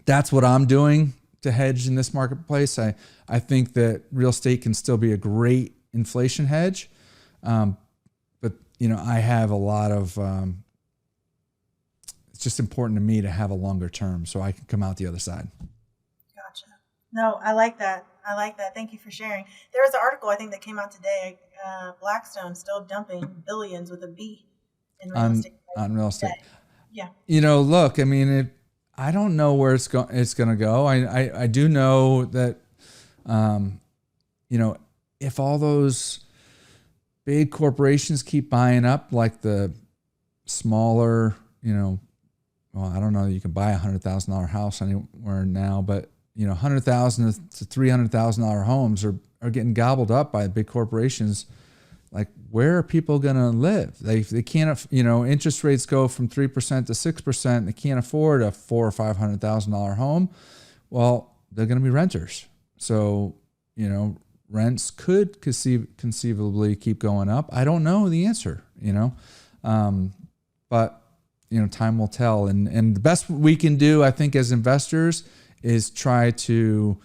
that's what I'm doing to hedge in this marketplace. I think that real estate can still be a great inflation hedge. But I have a lot of, it's just important to me to have a longer term so I can come out the other side. Gotcha. No, I like that. Thank you for sharing. There was an article, I think, that came out today. Blackstone still dumping billions with a B in real estate. On real estate. Yeah. Look, I don't know where it's going to go. I do know that, if all those big corporations keep buying up like the smaller, well, I don't know that you can buy $100,000 house anywhere now, but $100,000 to $300,000 homes are getting gobbled up by big corporations. Like, where are people going to live? They can't, interest rates go from 3% to 6%. They can't afford a $400,000 or $500,000 home. Well, they're going to be renters. So, rents could conceivably keep going up. I don't know the answer, but time will tell. And the best we can do, I think, as investors is try to,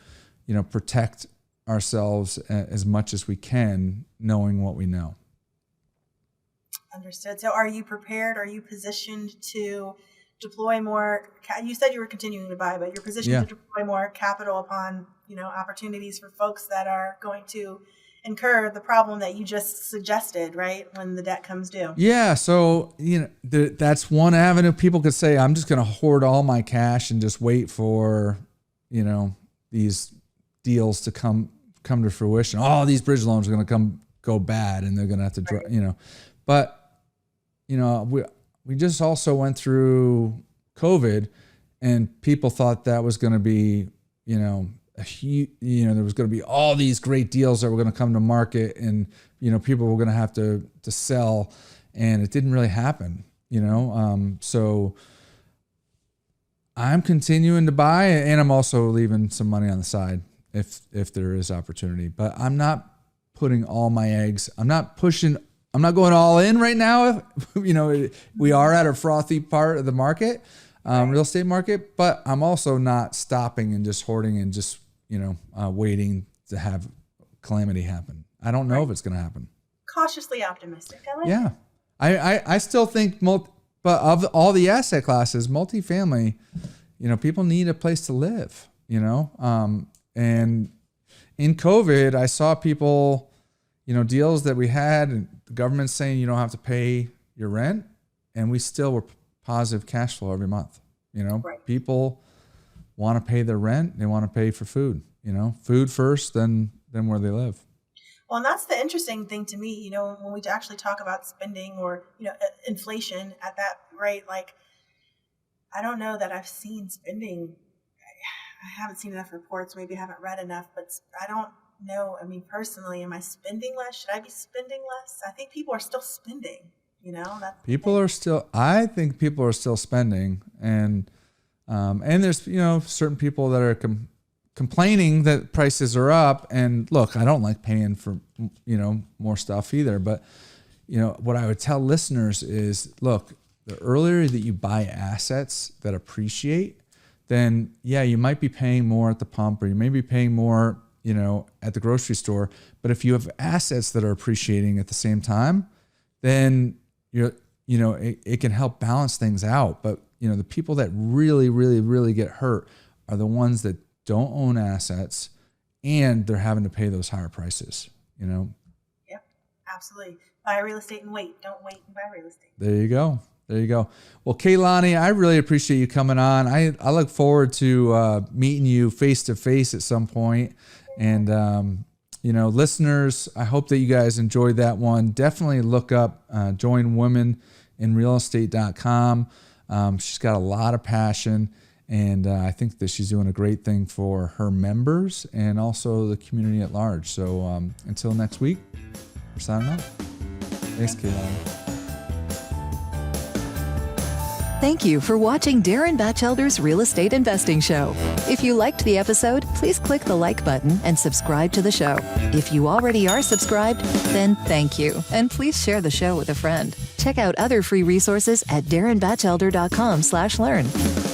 protect ourselves as much as we can, knowing what we know. Understood. So are you prepared? Are you positioned to deploy more? You said you were continuing to buy, but you're positioned to deploy more capital upon, opportunities for folks that are going to incur the problem that you just suggested, right? When the debt comes due. Yeah. So, that's one avenue. People could say, I'm just going to hoard all my cash and just wait for, these deals to come to fruition. All these bridge loans are going to go bad, and they're going to have to, but, we just also went through COVID, and people thought that was going to be, there was going to be all these great deals that were going to come to market, and, people were going to have to sell, and it didn't really happen, so I'm continuing to buy, and I'm also leaving some money on the side if there is opportunity, but I'm not putting all my eggs. I'm not going all in right now. We are at a frothy part of the market, real estate market, but I'm also not stopping and just hoarding and just, waiting to have calamity happen. I don't know if it's going to happen. Cautiously optimistic. I like it. I still think, but of all the asset classes, multifamily, people need a place to live, and in COVID, I saw people, deals that we had, and the government saying you don't have to pay your rent, and we still were positive cash flow every month. People want to pay their rent. They want to pay for food, food first, then where they live. Well, and that's the interesting thing to me, when we actually talk about spending or, inflation at that rate, like, I don't know that I've seen spending. I haven't seen enough reports, maybe I haven't read enough, but I don't know. Personally, am I spending less? Should I be spending less? I think people are still spending, I think people are still spending, and there's, certain people that are complaining that prices are up. And look, I don't like paying for, more stuff either. But, what I would tell listeners is, look, the earlier that you buy assets that appreciate, then yeah, you might be paying more at the pump, or you may be paying more, at the grocery store. But if you have assets that are appreciating at the same time, then it can help balance things out. But the people that really, really, really get hurt are the ones that don't own assets and they're having to pay those higher prices, Yep, absolutely. Buy real estate and wait. Don't wait and buy real estate. There you go. Well, Kelani, I really appreciate you coming on. I look forward to meeting you face to face at some point. And, listeners, I hope that you guys enjoyed that one. Definitely look up joinwomeninrealestate.com. She's got a lot of passion, and I think that she's doing a great thing for her members and also the community at large. So until next week, we're signing off. Thanks, Kelani. Thank you for watching Darin Batchelder's Real Estate Investing Show. If you liked the episode, please click the like button and subscribe to the show. If you already are subscribed, then thank you. And please share the show with a friend. Check out other free resources at darinbatchelder.com/learn.